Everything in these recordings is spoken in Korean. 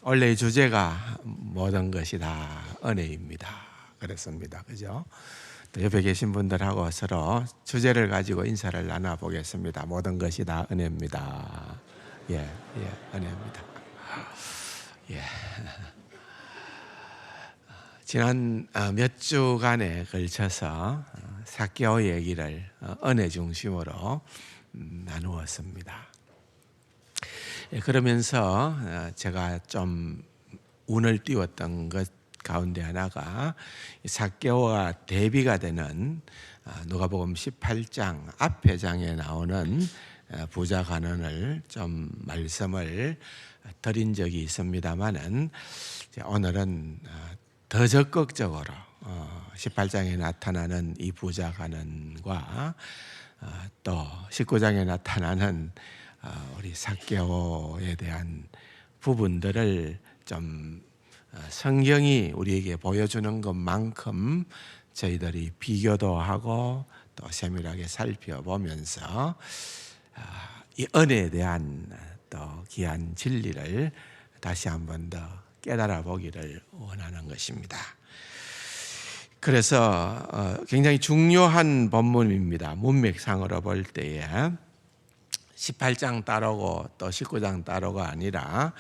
원래 이 주제가 모든 것이 다 은혜입니다. 그렇습니다. 그죠? 또 옆에 계신 분들하고 서로 주제를 가지고 인사를 나눠보겠습니다. 모든 것이 다 은혜입니다. 은혜입니다. 예. 지난 몇 주간에 걸쳐서 삭개오 얘기를 은혜 중심으로 나누었습니다. 그러면서 제가 좀 운을 띄웠던 것 가운데 하나가 삭개오가 대비가 되는 누가복음 18장 앞에 장에 나오는 부자 간원을 좀 말씀을 드린 적이 있습니다만은 오늘은 더 적극적으로 18장에 나타나는 이 부자 간원과 또 19장에 나타나는 우리 삭개오에 대한 부분들을 좀 성경이 우리에게 보여주는 것만큼 저희들이 비교도 하고 또 세밀하게 살펴보면서 이 은혜에 대한 또 귀한 진리를 다시 한번 더 깨달아 보기를 원하는 것입니다. 그래서 굉장히 중요한 본문입니다. 문맥상으로 볼 때에 18장 따로고 또 19장 따로가 아니라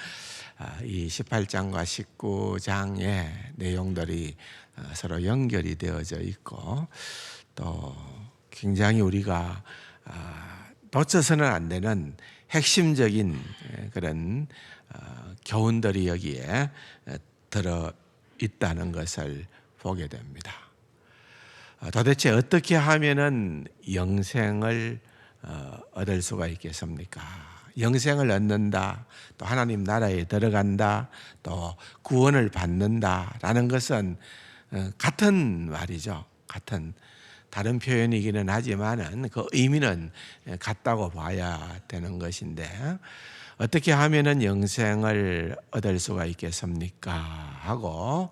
이 18장과 19장의 내용들이 서로 연결이 되어져 있고 또 굉장히 우리가 놓쳐서는 안 되는 핵심적인 그런 교훈들이 여기에 들어 있다는 것을 보게 됩니다. 도대체 어떻게 하면은 영생을 얻을 수가 있겠습니까? 영생을 얻는다, 또 하나님 나라에 들어간다, 또 구원을 받는다라는 것은 같은 말이죠. 같은 다른 표현이기는 하지만은 그 의미는 같다고 봐야 되는 것인데 어떻게 하면은 영생을 얻을 수가 있겠습니까? 하고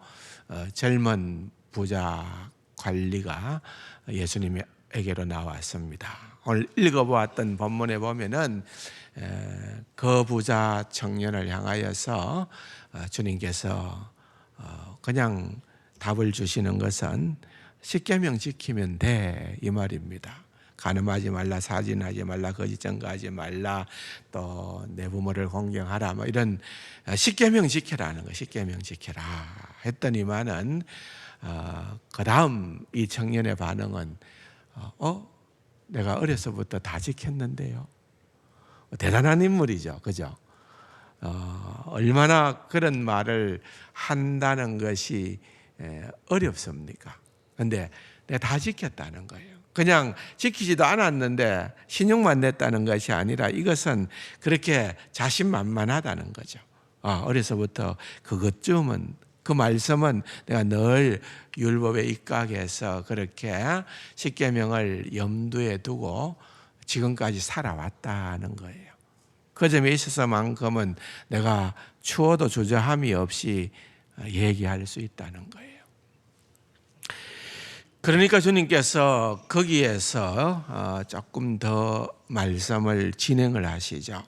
젊은 부자 관리가 예수님에게로 나왔습니다. 오늘 읽어보았던 본문에 보면은 그 부자 청년을 향하여서 주님께서 그냥 답을 주시는 것은 십계명 지키면 돼 이 말입니다. 간음하지 말라, 사진하지 말라, 거짓 증거하지 말라, 또 내 부모를 공경하라, 뭐 이런 십계명 지켜라는 거, 십계명 지켜라 했더니만은 그 다음 이 청년의 반응은 내가 어려서부터 다 지켰는데요. 대단한 인물이죠, 그죠? 얼마나 그런 말을 한다는 것이 어렵습니까? 근데 내가 다 지켰다는 거예요. 그냥 지키지도 않았는데 신용만 냈다는 것이 아니라 이것은 그렇게 자신만만하다는 거죠. 어려서부터 그것쯤은 그 말씀은 내가 늘 율법에 입각해서 그렇게 십계명을 염두에 두고 지금까지 살아왔다는 거예요. 그 점에 있어서만큼은 내가 추워도 주저함이 없이 얘기할 수 있다는 거예요. 그러니까 주님께서 거기에서 조금 더 말씀을 진행을 하시죠.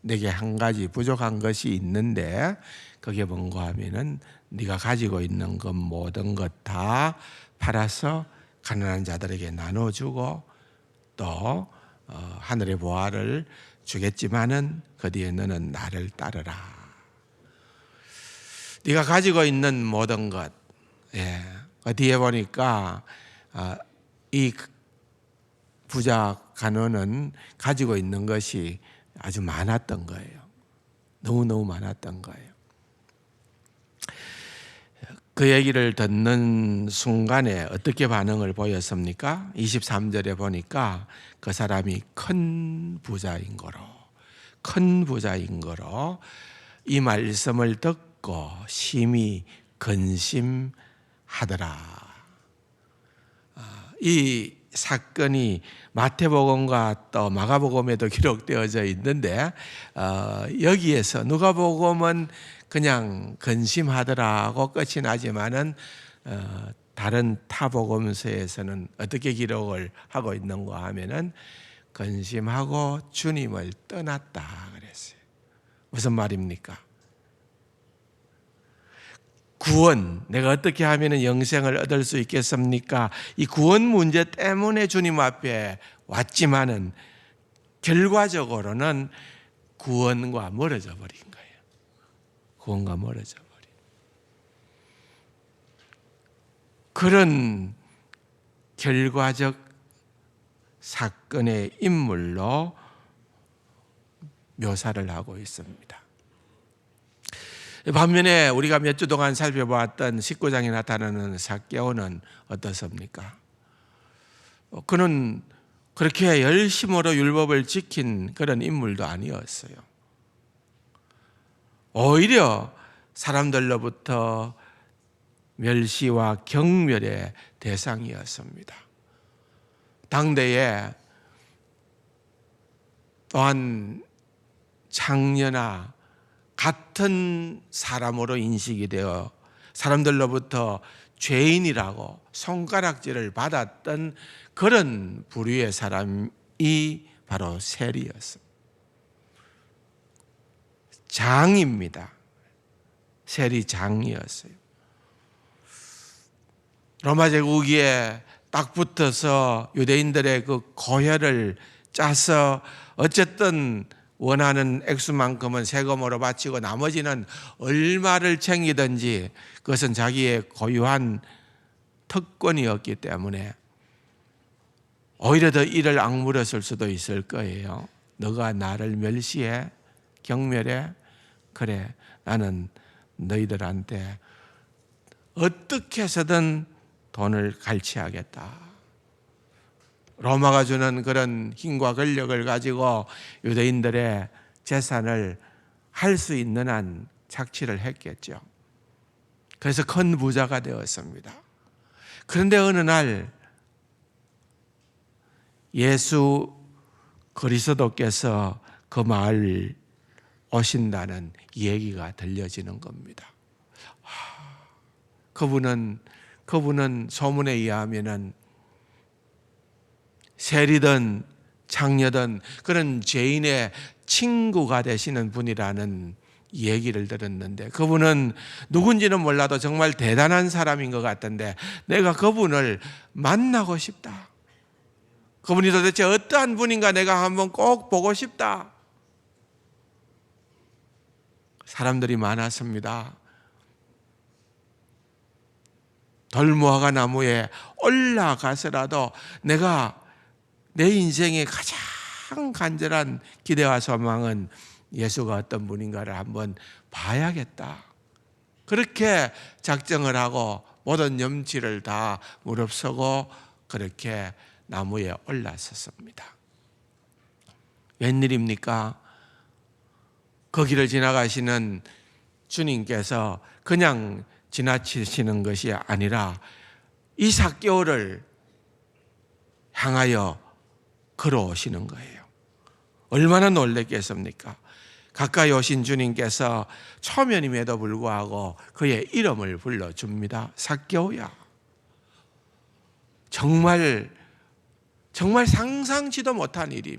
내게 한 가지 부족한 것이 있는데 그게 뭔가 하면은 네가 가지고 있는 것 모든 것 다 팔아서 가난한 자들에게 나눠주고 또 하늘의 보화를 주겠지만은 그 뒤에 너는 나를 따르라. 네가 가지고 있는 모든 것, 그 뒤에 보니까 이 부자 간원은 가지고 있는 것이 아주 많았던 거예요. 너무너무 많았던 거예요. 그 얘기를 듣는 순간에 어떻게 반응을 보였습니까? 23절에 보니까 그 사람이 큰 부자인 거로 이 말씀을 듣고 심히 근심하더라. 이 사건이 마태복음과 또 마가복음에도 기록되어져 있는데 여기에서 누가복음은 그냥 근심하더라고 끝이 나지만은 다른 타복음서에서는 어떻게 기록을 하고 있는가 하면은 근심하고 주님을 떠났다 그랬어요. 무슨 말입니까? 구원, 내가 어떻게 하면 영생을 얻을 수 있겠습니까? 이 구원 문제 때문에 주님 앞에 왔지만은 결과적으로는 구원과 멀어져 버린 거예요. 구원과 멀어져 버린 그런 결과적 사건의 인물로 묘사를 하고 있습니다. 반면에 우리가 몇 주 동안 살펴보았던 19장에 나타나는 삭개오는 어떻습니까? 그는 그렇게 열심으로 율법을 지킨 그런 인물도 아니었어요. 오히려 사람들로부터 멸시와 경멸의 대상이었습니다. 당대에 또한 창녀나 같은 사람으로 인식이 되어 사람들로부터 죄인이라고 손가락질을 받았던 그런 부류의 사람이 바로 세리였습니다. 장입니다. 세리 장이었어요. 로마 제국에 딱 붙어서 유대인들의 그 고혈을 짜서 어쨌든 원하는 액수만큼은 세금으로 바치고 나머지는 얼마를 챙기든지 그것은 자기의 고유한 특권이었기 때문에 오히려 더 이를 악물었을 수도 있을 거예요. 너가 나를 멸시해, 경멸해, 그래 나는 너희들한테 어떻게 해서든 돈을 갈취하겠다. 로마가 주는 그런 힘과 권력을 가지고 유대인들의 재산을 할 수 있는 한 착취를 했겠죠. 그래서 큰 부자가 되었습니다. 그런데 어느 날 예수 그리스도께서 그 마을 오신다는 얘기가 들려지는 겁니다. 그분은 소문에 의하면은 세리든 창녀든 그런 죄인의 친구가 되시는 분이라는 얘기를 들었는데 그분은 누군지는 몰라도 정말 대단한 사람인 것 같은데 내가 그분을 만나고 싶다. 그분이 도대체 어떠한 분인가 내가 한번 꼭 보고 싶다. 사람들이 많았습니다. 돌무화과 나무에 올라가서라도 내가 내 인생의 가장 간절한 기대와 소망은 예수가 어떤 분인가를 한번 봐야겠다. 그렇게 작정을 하고 모든 염치를 다 무릅쓰고 그렇게 나무에 올라섰습니다. 웬일입니까? 그 길을 지나가시는 주님께서 그냥 지나치시는 것이 아니라 이 삭개오를 향하여 걸어오시는 거예요. 얼마나 놀랬겠습니까? 가까이 오신 주님께서 초면임에도 불구하고 그의 이름을 불러줍니다. 삭개오야. 정말 상상치도 못한 일이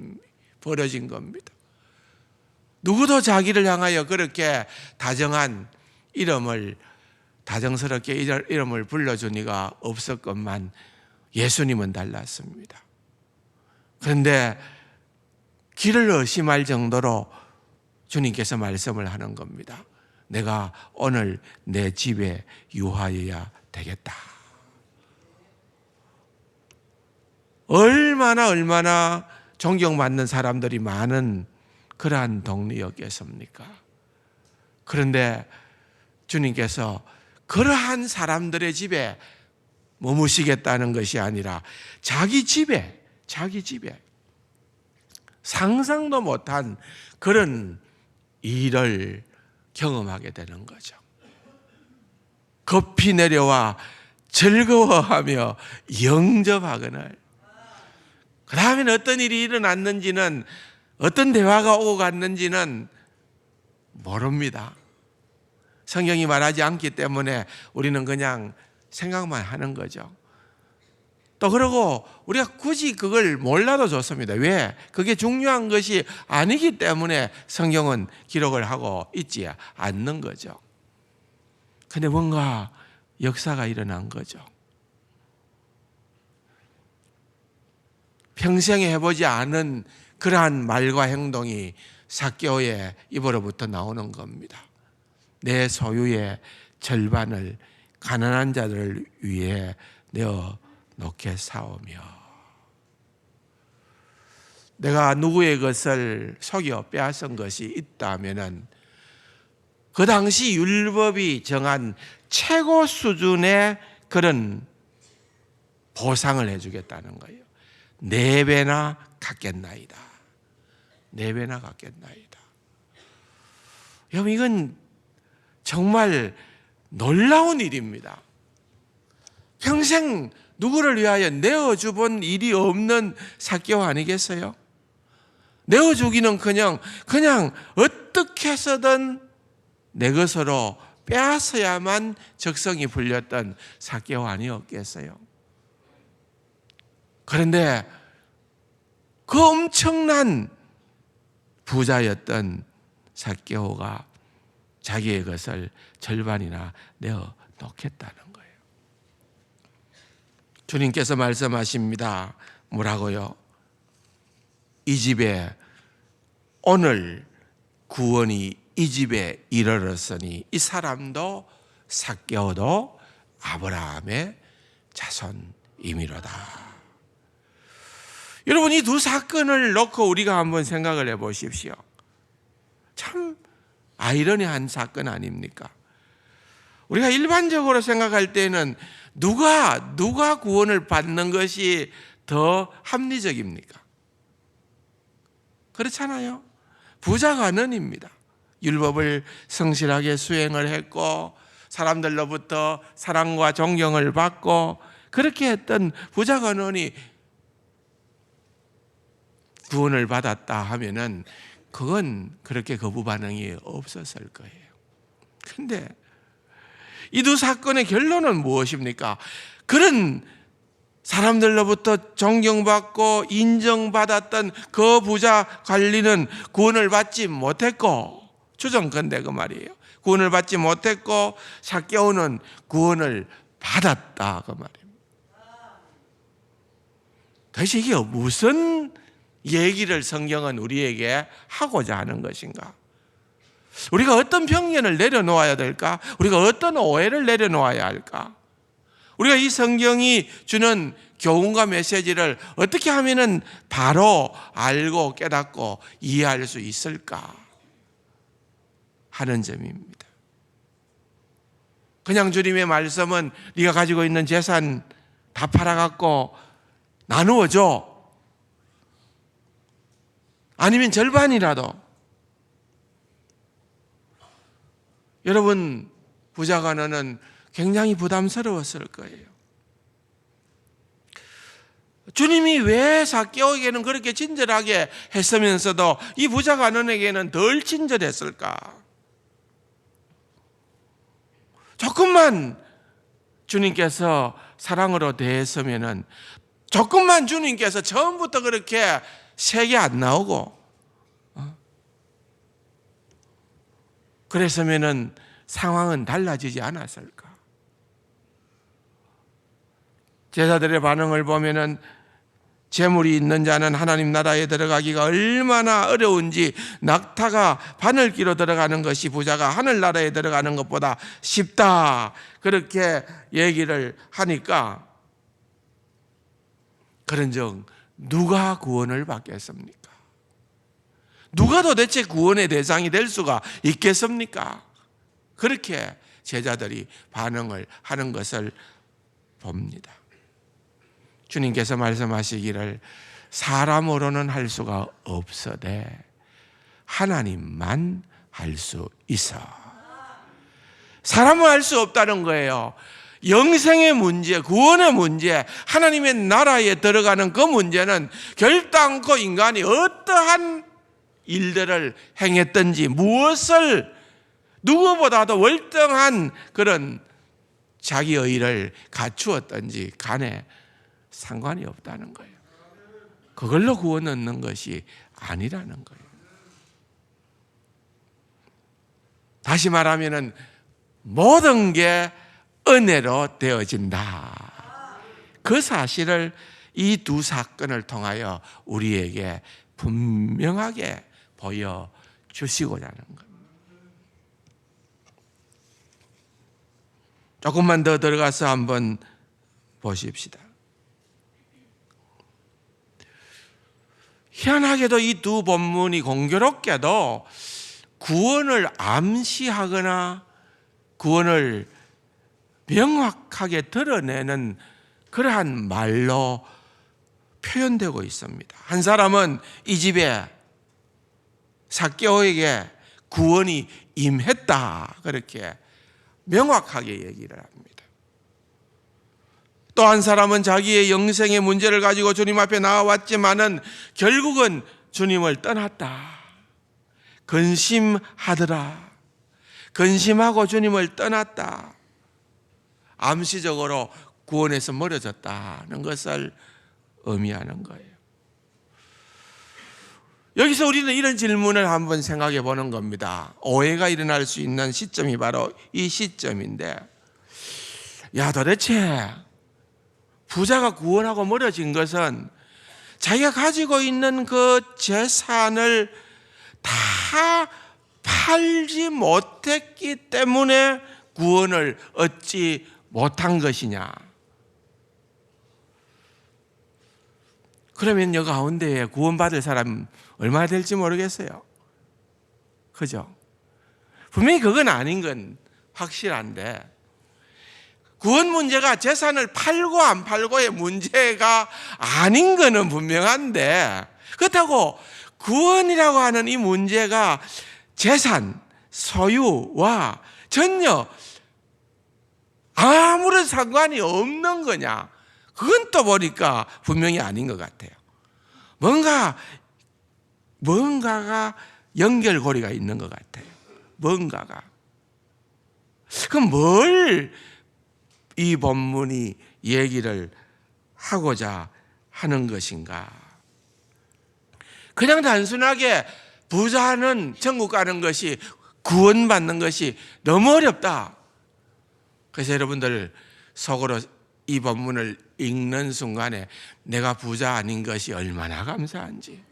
벌어진 겁니다. 누구도 자기를 향하여 그렇게 다정스럽게 이름을 불러준 이가 없었건만 예수님은 달랐습니다. 그런데 길을 의심할 정도로 주님께서 말씀을 하는 겁니다. 내가 오늘 내 집에 유하여야 되겠다. 얼마나 존경받는 사람들이 많은 그러한 동리였겠습니까? 그런데 주님께서 그러한 사람들의 집에 머무시겠다는 것이 아니라 자기 집에 상상도 못한 그런 일을 경험하게 되는 거죠. 급히 내려와 즐거워하며 영접하거늘. 그 다음엔 어떤 일이 일어났는지는 어떤 대화가 오고 갔는지는 모릅니다. 성경이 말하지 않기 때문에 우리는 그냥 생각만 하는 거죠. 또 그러고 우리가 굳이 그걸 몰라도 좋습니다. 왜? 그게 중요한 것이 아니기 때문에 성경은 기록을 하고 있지 않는 거죠. 근데 뭔가 역사가 일어난 거죠. 평생에 해보지 않은 그러한 말과 행동이 삭개오의 입으로부터 나오는 겁니다. 내 소유의 절반을 가난한 자들을 위해 내어 놓겠사오며, 내가 누구의 것을 속여 빼앗은 것이 있다면은 그 당시 율법이 정한 최고 수준의 그런 보상을 해주겠다는 거예요. 4배나 갚겠나이다. 4배나 갚겠나이다. 여러분, 이건 정말 놀라운 일입니다. 평생 누구를 위하여 내어주본 일이 없는 삭개오 아니겠어요? 내어주기는 그냥 어떻게 해서든 내 것으로 빼앗아야만 적성이 풀렸던 삭개오 아니었겠어요? 그런데 그 엄청난 부자였던 삭개오가 자기의 것을 절반이나 내어 놓겠다는 거예요. 주님께서 말씀하십니다. 뭐라고요? 이 집에 오늘 구원이 이 집에 이르렀으니 이 사람도 삭개오도 아브라함의 자손이미로다. 여러분, 이 두 사건을 놓고 우리가 한번 생각을 해보십시오. 참 아이러니한 사건 아닙니까? 우리가 일반적으로 생각할 때는 누가 구원을 받는 것이 더 합리적입니까? 그렇잖아요. 부자가 너입니다. 율법을 성실하게 수행을 했고 사람들로부터 사랑과 존경을 받고 그렇게 했던 부자가 너니 구원을 받았다 하면은 그건 그렇게 거부 반응이 없었을 거예요. 그런데 이 두 사건의 결론은 무엇입니까? 그런 사람들로부터 존경받고 인정받았던 그 부자 관리는 구원을 받지 못했고, 추정컨대 그 말이에요. 구원을 받지 못했고 삭개오는 구원을 받았다 그 말입니다. 도대체 이게 무슨 얘기를 성경은 우리에게 하고자 하는 것인가? 우리가 어떤 편견을 내려놓아야 될까? 우리가 어떤 오해를 내려놓아야 할까? 우리가 이 성경이 주는 교훈과 메시지를 어떻게 하면은 바로 알고 깨닫고 이해할 수 있을까 하는 점입니다. 그냥 주님의 말씀은 네가 가지고 있는 재산 다 팔아갖고 나누어줘. 아니면 절반이라도. 여러분, 부자가 너는 굉장히 부담스러웠을 거예요. 주님이 왜 삭개오에게는 그렇게 친절하게 했으면서도 이 부자 가난에게는 덜 친절했을까? 조금만 주님께서 사랑으로 대했으면은, 조금만 주님께서 처음부터 그렇게 세게 안 나오고 그랬으면은 상황은 달라지지 않았을까? 제자들의 반응을 보면은 재물이 있는 자는 하나님 나라에 들어가기가 얼마나 어려운지, 낙타가 바늘기로 들어가는 것이 부자가 하늘나라에 들어가는 것보다 쉽다, 그렇게 얘기를 하니까, 그런즉 누가 구원을 받겠습니까? 누가 도대체 구원의 대상이 될 수가 있겠습니까? 그렇게 제자들이 반응을 하는 것을 봅니다. 주님께서 말씀하시기를 사람으로는 할 수가 없어되 하나님만 할 수 있어. 사람은 할 수 없다는 거예요. 영생의 문제, 구원의 문제, 하나님의 나라에 들어가는 그 문제는 결단코 인간이 어떠한 일들을 행했든지 무엇을 누구보다도 월등한 그런 자기의를 갖추었든지 간에 상관이 없다는 거예요. 그걸로 구원 얻는 것이 아니라는 거예요. 다시 말하면은 모든 게 은혜로 되어진다. 그 사실을 이 두 사건을 통하여 우리에게 분명하게 보여주시고자 하는 겁니다. 조금만 더 들어가서 한번 보십시다. 희한하게도 이 두 본문이 공교롭게도 구원을 암시하거나 구원을 명확하게 드러내는 그러한 말로 표현되고 있습니다. 한 사람은 이 집에 삭개오에게 구원이 임했다, 그렇게 명확하게 얘기를 합니다. 또 한 사람은 자기의 영생의 문제를 가지고 주님 앞에 나와왔지만은 결국은 주님을 떠났다. 근심하더라. 근심하고 주님을 떠났다. 암시적으로 구원에서 멀어졌다는 것을 의미하는 거예요. 여기서 우리는 이런 질문을 한번 생각해 보는 겁니다. 오해가 일어날 수 있는 시점이 바로 이 시점인데, 야, 도대체 부자가 구원하고 멀어진 것은 자기가 가지고 있는 그 재산을 다 팔지 못했기 때문에 구원을 얻지 못한 것이냐? 그러면 여 가운데에 구원받을 사람 얼마나 될지 모르겠어요. 그죠? 분명히 그건 아닌 건 확실한데, 구원 문제가 재산을 팔고 안 팔고의 문제가 아닌 거는 분명한데, 그렇다고 구원이라고 하는 이 문제가 재산, 소유와 전혀 아무런 상관이 없는 거냐? 그건 또 보니까 분명히 아닌 것 같아요. 뭔가가 연결고리가 있는 것 같아요. 뭔가가. 그럼 뭘 이 본문이 얘기를 하고자 하는 것인가? 그냥 단순하게 부자는 천국 가는 것이, 구원받는 것이 너무 어렵다. 그래서 여러분들 속으로 이 본문을 읽는 순간에 내가 부자 아닌 것이 얼마나 감사한지,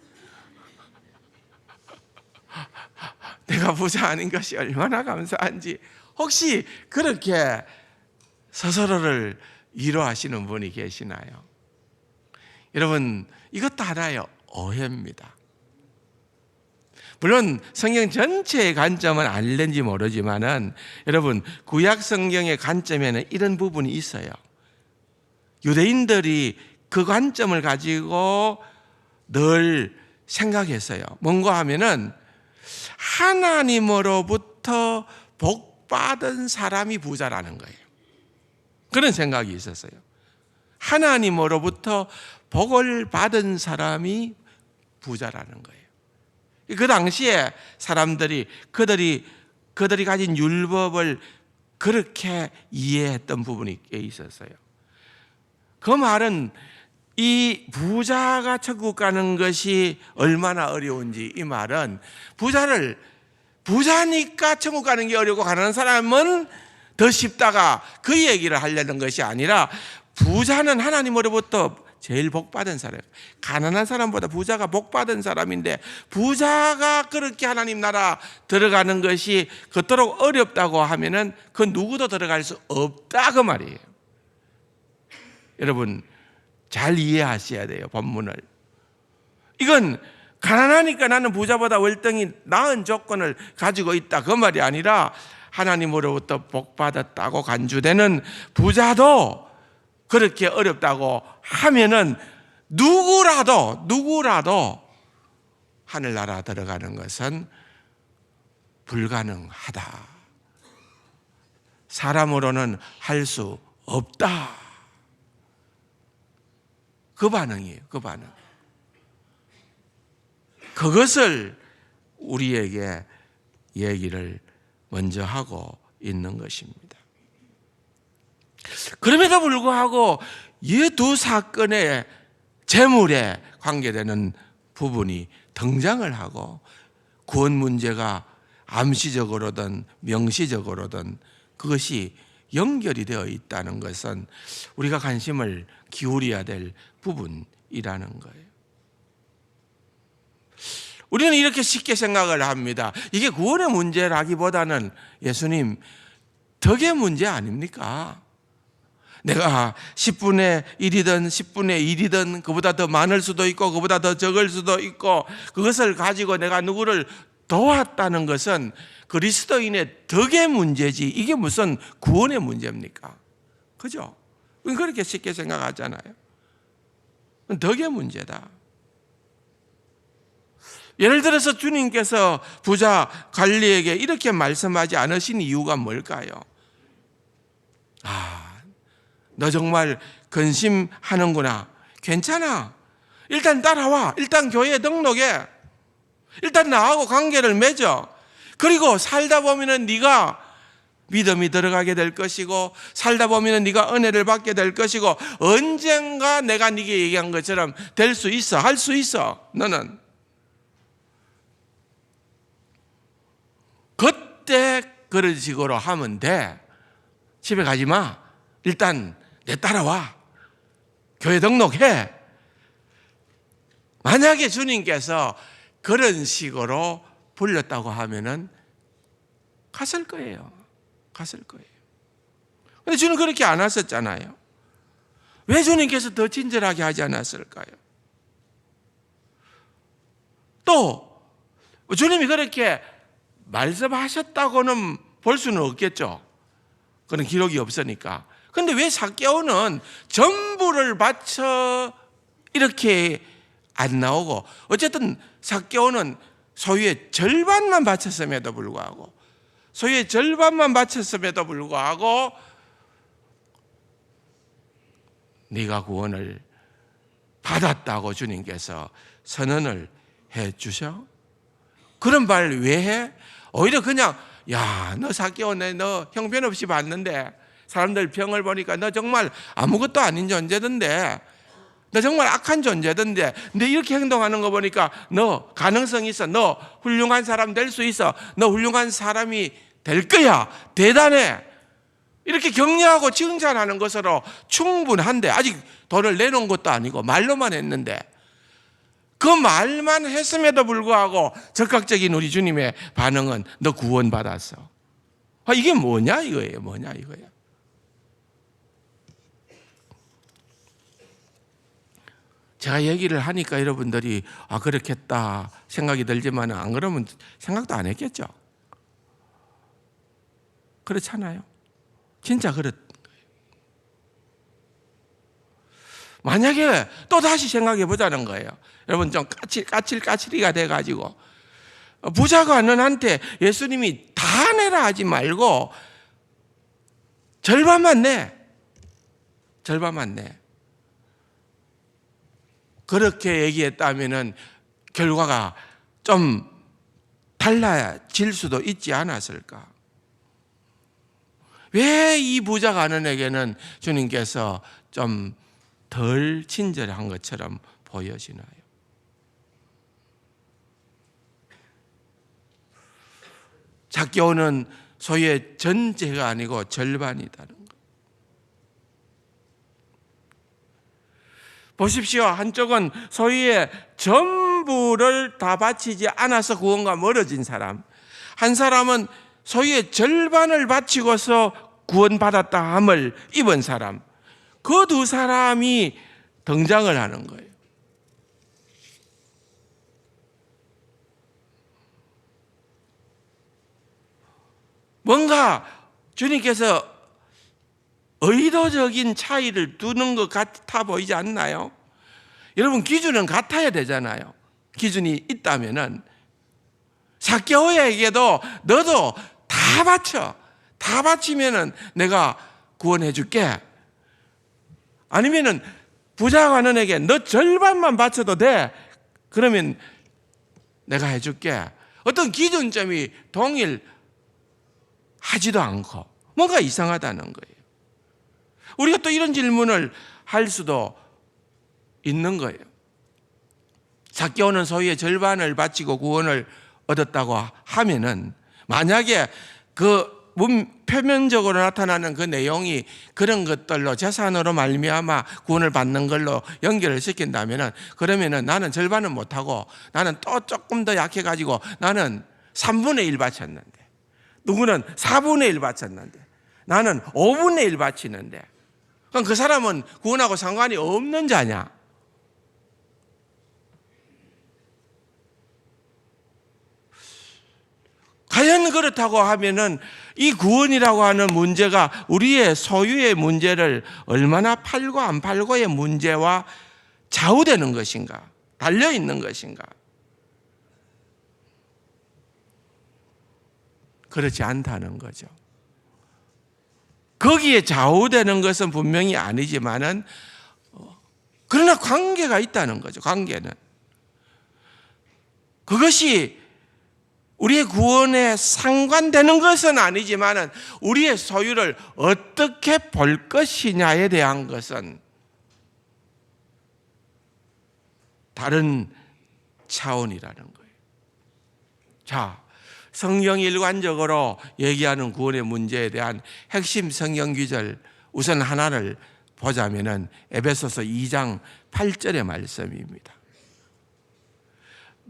내가 부자 아닌 것이 얼마나 감사한지, 혹시 그렇게 스스로를 위로하시는 분이 계시나요? 여러분, 이것도 하나의 오해입니다. 물론 성경 전체의 관점은 아닐는지 모르지만은, 여러분, 구약 성경의 관점에는 이런 부분이 있어요. 유대인들이 그 관점을 가지고 늘 생각했어요. 뭔가 하면은 하나님으로부터 복받은 사람이 부자라는 거예요. 그런 생각이 있었어요. 하나님으로부터 복을 받은 사람이 부자라는 거예요. 그 당시에 사람들이 그들이 가진 율법을 그렇게 이해했던 부분이 꽤 있었어요. 그 말은 이 부자가 천국 가는 것이 얼마나 어려운지, 이 말은 부자니까 천국 가는 게 어렵고 가난한 사람은 더 쉽다가 그 얘기를 하려는 것이 아니라, 부자는 하나님으로부터 제일 복받은 사람, 가난한 사람보다 부자가 복받은 사람인데, 부자가 그렇게 하나님 나라 들어가는 것이 그토록 어렵다고 하면은 그 누구도 들어갈 수 없다, 그 말이에요. 여러분, 잘 이해하셔야 돼요, 본문을. 이건 가난하니까 나는 부자보다 월등히 나은 조건을 가지고 있다, 그 말이 아니라, 하나님으로부터 복받았다고 간주되는 부자도 그렇게 어렵다고 하면은 누구라도 하늘나라 들어가는 것은 불가능하다. 사람으로는 할 수 없다. 그 반응이에요. 그 반응. 그것을 우리에게 얘기를 먼저 하고 있는 것입니다. 그럼에도 불구하고 이 두 사건의 재물에 관계되는 부분이 등장을 하고, 구원 문제가 암시적으로든 명시적으로든 그것이 연결이 되어 있다는 것은 우리가 관심을 기울여야 될 부분이라는 거예요. 우리는 이렇게 쉽게 생각을 합니다. 이게 구원의 문제라기보다는 예수님 덕의 문제 아닙니까? 내가 10분의 1이든 10분의 1이든 그보다 더 많을 수도 있고 그보다 더 적을 수도 있고 그것을 가지고 내가 누구를 도왔다는 것은 그리스도인의 덕의 문제지 이게 무슨 구원의 문제입니까? 그죠? 그렇게 쉽게 생각하잖아요. 덕의 문제다. 예를 들어서 주님께서 부자 관리에게 이렇게 말씀하지 않으신 이유가 뭘까요? 너 정말 근심하는구나. 괜찮아. 일단 따라와. 일단 교회에 등록해. 일단 나하고 관계를 맺어. 그리고 살다 보면은 네가 믿음이 들어가게 될 것이고 살다 보면은 네가 은혜를 받게 될 것이고 언젠가 내가 네게 얘기한 것처럼 될 수 있어. 할 수 있어. 너는. 그때 그런 식으로 하면 돼. 집에 가지 마. 일단 내 따라와. 교회 등록해. 만약에 주님께서 그런 식으로 불렸다고 하면은 갔을 거예요. 갔을 거예요. 근데 주님 그렇게 안 하셨잖아요. 왜 주님께서 더 친절하게 하지 않았을까요? 또 주님이 그렇게 말씀하셨다고는 볼 수는 없겠죠. 그런 기록이 없으니까. 근데 왜 삭개오는 전부를 바쳐 이렇게 안 나오고 어쨌든 삭개오는 소유의 절반만 바쳤음에도 불구하고 소유의 절반만 바쳤음에도 불구하고 네가 구원을 받았다고 주님께서 선언을 해 주셔? 그런 말 왜 해? 오히려 그냥 야, 너 삭개오 너 형편없이 봤는데 사람들 병을 보니까 너 정말 아무것도 아닌 존재던데 너 정말 악한 존재던데 근데 이렇게 행동하는 거 보니까 너 가능성 있어. 너 훌륭한 사람 될 수 있어. 너 훌륭한 사람이 될 거야. 대단해. 이렇게 격려하고 칭찬하는 것으로 충분한데 아직 돈을 내놓은 것도 아니고 말로만 했는데 그 말만 했음에도 불구하고 적극적인 우리 주님의 반응은 너 구원받았어. 이게 뭐냐 이거예요. 뭐냐 이거야. 제가 얘기를 하니까 여러분들이 그렇겠다 생각이 들지만 안 그러면 생각도 안 했겠죠. 그렇잖아요. 진짜 그렇. 만약에 또 다시 생각해 보자는 거예요. 여러분 좀 까칠까칠이가 돼가지고 부자관원한테 예수님이 다 내라 하지 말고 절반만 내. 절반만 내. 그렇게 얘기했다면은 결과가 좀 달라질 수도 있지 않았을까? 왜 이 부자관원에게는 주님께서 좀 덜 친절한 것처럼 보여지나요? 삭개오는 소유의 전체가 아니고 절반이다는 것. 보십시오. 한쪽은 소유의 전부를 다 바치지 않아서 구원과 멀어진 사람, 한 사람은 소유의 절반을 바치고서 구원받았다 함을 입은 사람, 그 두 사람이 등장을 하는 거예요. 뭔가 주님께서 의도적인 차이를 두는 것 같아 보이지 않나요? 여러분 기준은 같아야 되잖아요. 기준이 있다면은 삭개오에게도 너도 다 바쳐. 다 바치면은 내가 구원해 줄게. 아니면은 부자관원에게 너 절반만 바쳐도 돼. 그러면 내가 해 줄게. 어떤 기준점이 동일하지도 않고 뭔가 이상하다는 거예요. 우리가 또 이런 질문을 할 수도 있는 거예요. 삭개오는 소유의 절반을 바치고 구원을 얻었다고 하면은 만약에 그 표면적으로 나타나는 그 내용이 그런 것들로 재산으로 말미암아 구원을 받는 걸로 연결을 시킨다면은, 그러면은 나는 절반은 못하고 나는 또 조금 더 약해가지고 나는 3분의 1 바쳤는데, 누구는 4분의 1 바쳤는데, 나는 5분의 1 바치는데, 그럼 그 사람은 구원하고 상관이 없는 자냐? 과연 그렇다고 하면은 이 구원이라고 하는 문제가 우리의 소유의 문제를 얼마나 팔고 안 팔고의 문제와 좌우되는 것인가, 달려 있는 것인가? 그렇지 않다는 거죠. 거기에 좌우되는 것은 분명히 아니지만은, 그러나 관계가 있다는 거죠. 관계는. 그것이 우리의 구원에 상관되는 것은 아니지만은 우리의 소유를 어떻게 볼 것이냐에 대한 것은 다른 차원이라는 거예요. 자, 성경이 일관적으로 얘기하는 구원의 문제에 대한 핵심 성경 구절 우선 하나를 보자면은 에베소서 2장 8절의 말씀입니다.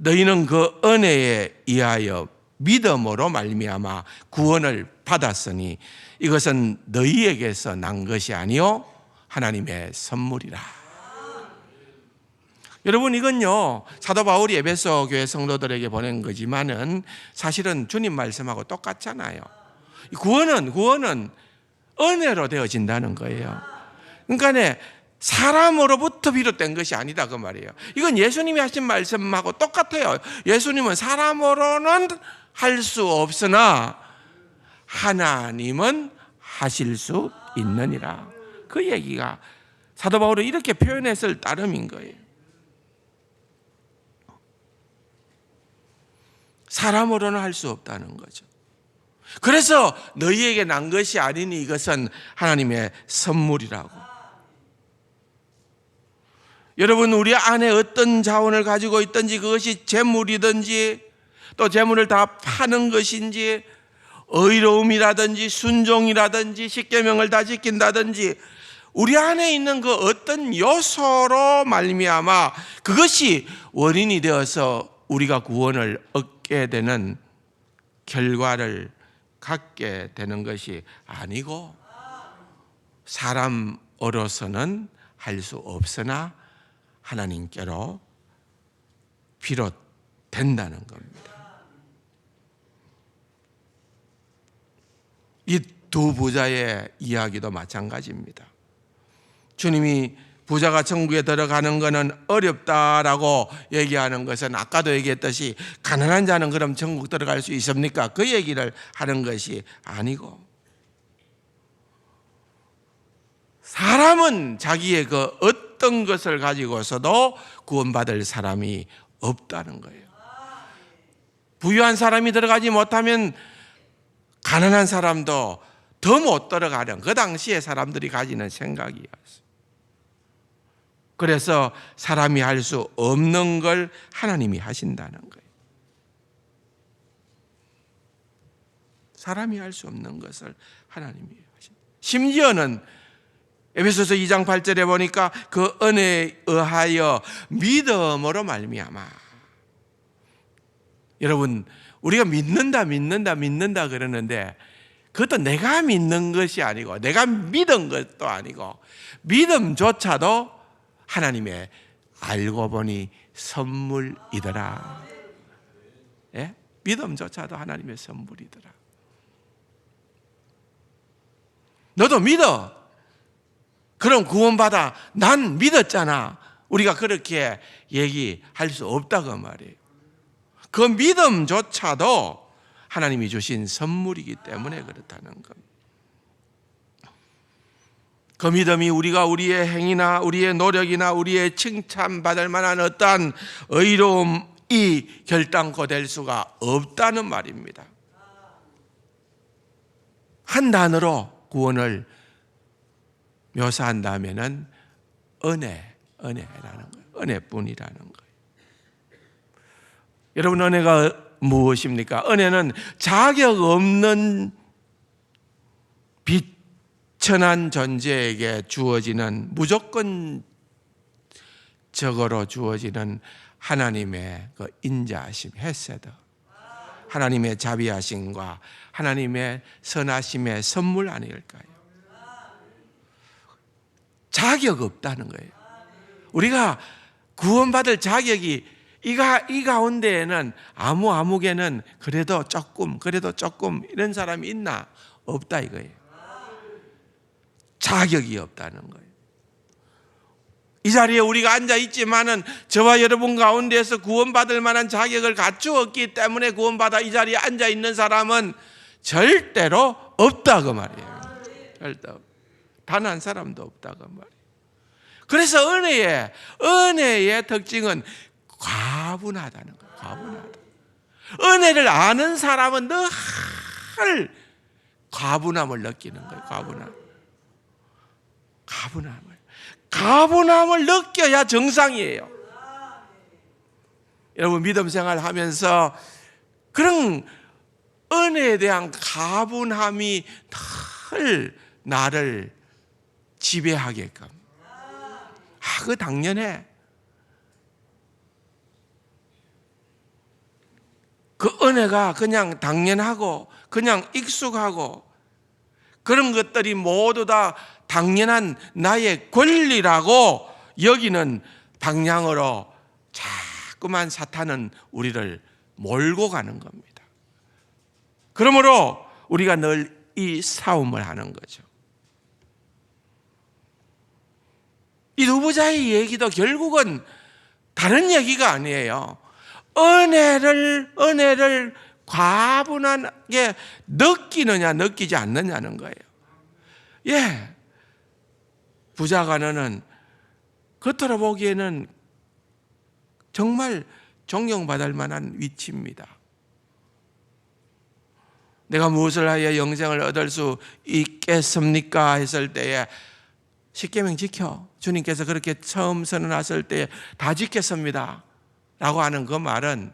너희는 그 은혜에 의하여 믿음으로 말미암아 구원을 받았으니 이것은 너희에게서 난 것이 아니요 하나님의 선물이라. 여러분, 이건요 사도 바울이 에베소 교회 성도들에게 보낸 거지만은 사실은 주님 말씀하고 똑같잖아요. 구원은 은혜로 되어진다는 거예요. 그러니까 사람으로부터 비롯된 것이 아니다 그 말이에요. 이건 예수님이 하신 말씀하고 똑같아요. 예수님은 사람으로는 할 수 없으나 하나님은 하실 수 있느니라. 그 얘기가 사도 바울은 이렇게 표현했을 따름인 거예요. 사람으로는 할 수 없다는 거죠. 그래서 너희에게 난 것이 아니니 이것은 하나님의 선물이라고. 여러분, 우리 안에 어떤 자원을 가지고 있든지, 그것이 재물이든지 또 재물을 다 파는 것인지, 의로움이라든지 순종이라든지 십계명을 다 지킨다든지, 우리 안에 있는 그 어떤 요소로 말미암아 그것이 원인이 되어서 우리가 구원을 얻게 되는 결과를 갖게 되는 것이 아니고, 사람으로서는 할 수 없으나 하나님께로 비롯된다는 겁니다. 이 두 부자의 이야기도 마찬가지입니다. 주님이 부자가 천국에 들어가는 것은 어렵다라고 얘기하는 것은 아까도 얘기했듯이 가난한 자는 그럼 천국 들어갈 수 있습니까? 그 얘기를 하는 것이 아니고, 사람은 자기의 그 어떤 것을 가지고서도 구원받을 사람이 없다는 거예요. 부유한 사람이 들어가지 못하면 가난한 사람도 더 못 들어가는, 그 당시에 사람들이 가지는 생각이었어요. 그래서 사람이 할 수 없는 걸 하나님이 하신다는 거예요. 사람이 할 수 없는 것을 하나님이 하신다. 심지어는 에베소서 2장 8절에 보니까 그 은혜에 의하여 믿음으로 말미암아. 여러분, 우리가 믿는다 그러는데 그것도 내가 믿는 것이 아니고, 내가 믿은 것도 아니고, 믿음조차도 하나님의 알고 보니 선물이더라. 예? 믿음조차도 하나님의 선물이더라. 너도 믿어. 그럼 구원받아. 난 믿었잖아. 우리가 그렇게 얘기할 수 없다고 말이에요. 그 믿음조차도 하나님이 주신 선물이기 때문에 그렇다는 겁니다. 그 믿음이 우리가 우리의 행위나 우리의 노력이나 우리의 칭찬받을 만한 어떠한 의로움이 결단코 될 수가 없다는 말입니다. 한 단어로 구원을 묘사한다면은 은혜라는 거예요. 은혜뿐이라는 거예요. 여러분, 은혜가 무엇입니까? 은혜는 자격 없는 천한 존재에게 주어지는 무조건적으로 주어지는 하나님의 그 인자하심, 헤세드, 하나님의 자비하심과 하나님의 선하심의 선물 아닐까요? 자격 없다는 거예요. 우리가 구원받을 자격이 이 가운데에는 아무개는 그래도 조금 이런 사람이 있나? 없다 이거예요. 자격이 없다는 거예요. 이 자리에 우리가 앉아 있지만은 저와 여러분 가운데에서 구원받을 만한 자격을 갖추었기 때문에 구원받아 이 자리에 앉아 있는 사람은 절대로 없다 그 말이에요. 절대 단 한 사람도 없다 그 말이에요. 그래서 은혜의 특징은 과분하다는 거예요. 과분하다. 은혜를 아는 사람은 늘 과분함을 느끼는 거예요. 과분함을 느껴야 정상이에요. 여러분 믿음 생활하면서 그런 은혜에 대한 과분함이 늘 나를 지배하게끔. 그거 당연해. 그 은혜가 그냥 당연하고 그냥 익숙하고 그런 것들이 모두 다 당연한 나의 권리라고 여기는 방향으로 자꾸만 사탄은 우리를 몰고 가는 겁니다. 그러므로 우리가 늘 이 싸움을 하는 거죠. 이 두 부자의 얘기도 결국은 다른 얘기가 아니에요. 은혜를 과분하게 느끼느냐 느끼지 않느냐는 거예요. 예, 부자가 너는 겉으로 보기에는 정말 존경받을 만한 위치입니다. 내가 무엇을 하여 영생을 얻을 수 있겠습니까? 했을 때에 십계명 지켜. 주님께서 그렇게 처음 선언하실 때에 다 지켰습니다 라고 하는 그 말은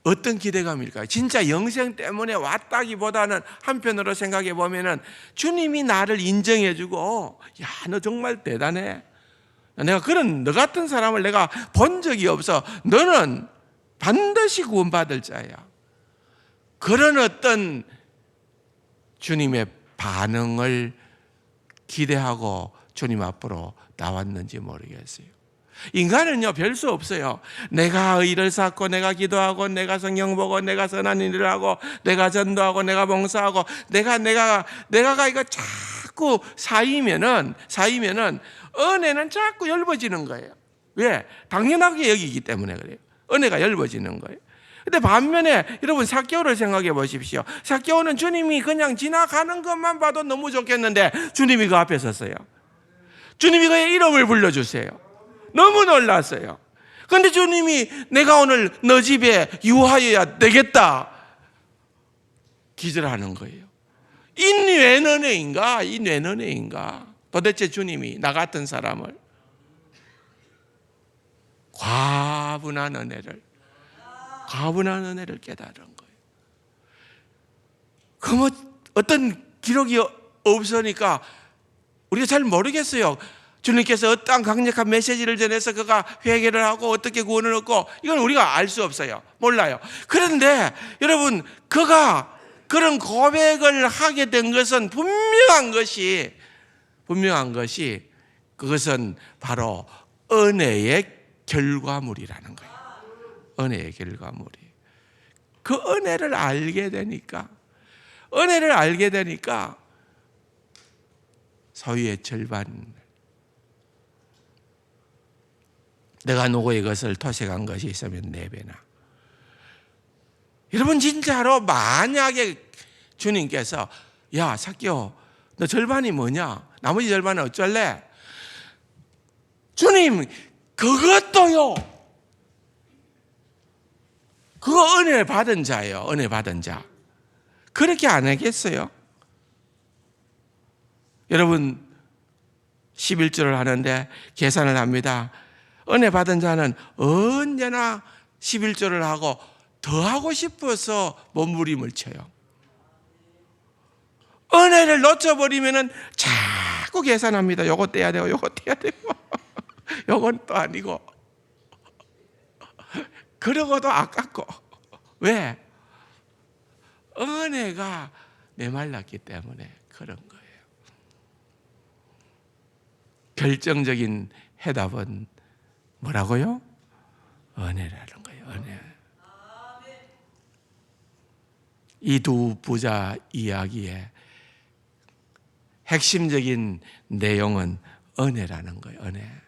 어떤 기대감일까요? 진짜 영생 때문에 왔다기보다는 한편으로 생각해 보면은 주님이 나를 인정해 주고 야, 너 정말 대단해. 내가 너 같은 사람을 내가 본 적이 없어. 너는 반드시 구원받을 자야. 그런 어떤 주님의 반응을 기대하고 주님 앞으로 나왔는지 모르겠어요. 인간은요 별 수 없어요. 내가 의를 쌓고 내가 기도하고 내가 성경 보고 내가 선한 일을 하고 내가 전도하고 내가 봉사하고 내가 이거 자꾸 쌓이면은 은혜는 자꾸 엷어지는 거예요. 왜? 당연하게 여기기 때문에 그래요. 은혜가 엷어지는 거예요. 근데 반면에 여러분 삭개오를 생각해 보십시오. 삭개오는 주님이 그냥 지나가는 것만 봐도 너무 좋겠는데 주님이 그 앞에 섰어요. 주님이 그의 이름을 불러주세요. 너무 놀랐어요. 그런데 주님이 내가 오늘 너 집에 유하여야 되겠다 기절하는 거예요. 이 뇌는애인가? 도대체 주님이 나 같은 사람을 과분한 은혜를 깨달은 거예요. 그 어떤 기록이 없으니까 우리가 잘 모르겠어요. 주님께서 어떠한 강력한 메시지를 전해서 그가 회개를 하고 어떻게 구원을 얻고 이건 우리가 알 수 없어요. 몰라요. 그런데 여러분 그가 그런 고백을 하게 된 것은 분명한 것이 그것은 바로 은혜의 결과물이라는 거예요. 은혜의 결과물이. 그 은혜를 알게 되니까 소유의 절반 내가 누구의 것을 토색한 것이 있으면 4배나. 여러분 진짜로 만약에 주님께서 야 삭개오 너 절반이 뭐냐? 나머지 절반은 어쩔래? 주님 그것도요. 그거 은혜 받은 자예요. 은혜 받은 자. 그렇게 안 하겠어요? 여러분 11조를 하는데 계산을 합니다. 은혜 받은 자는 언제나 11조를 하고 더 하고 싶어서 몸부림을 쳐요. 은혜를 놓쳐버리면은 자꾸 계산합니다. 요거 떼야 되고 요거 떼야 되고 요건 또 아니고, 그러고도 아깝고. 왜? 은혜가 메말랐기 때문에 그런 거예요. 결정적인 해답은 뭐라고요? 은혜라는 거예요. 은혜. 이 두 부자 이야기의 핵심적인 내용은 은혜라는 거예요. 은혜.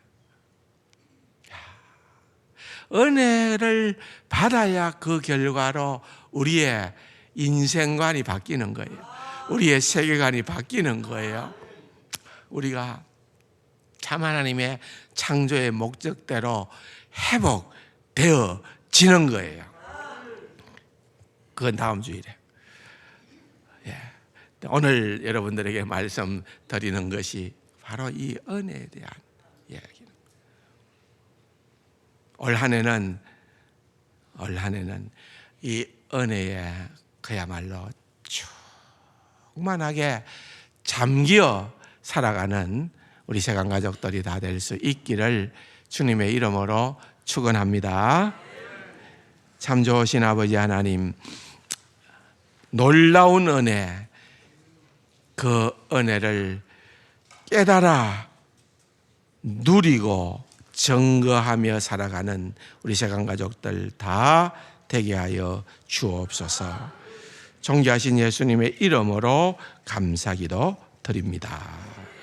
은혜를 받아야 그 결과로 우리의 인생관이 바뀌는 거예요. 우리의 세계관이 바뀌는 거예요. 우리가 참 하나님의 창조의 목적대로 회복되어지는 거예요. 그건 다음 주일에. 오늘 여러분들에게 말씀드리는 것이 바로 이 은혜에 대한 이야기입니다. 올 한 해는 이 은혜에 그야말로 충만하게 잠기어 살아가는 우리 세간 가족들이 다 될 수 있기를 주님의 이름으로 축원합니다. 참 좋으신 아버지 하나님, 놀라운 은혜, 그 은혜를 깨달아 누리고 증거하며 살아가는 우리 세간 가족들 다 되게 하여 주옵소서. 존귀하신 예수님의 이름으로 감사기도 드립니다.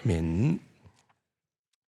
아멘.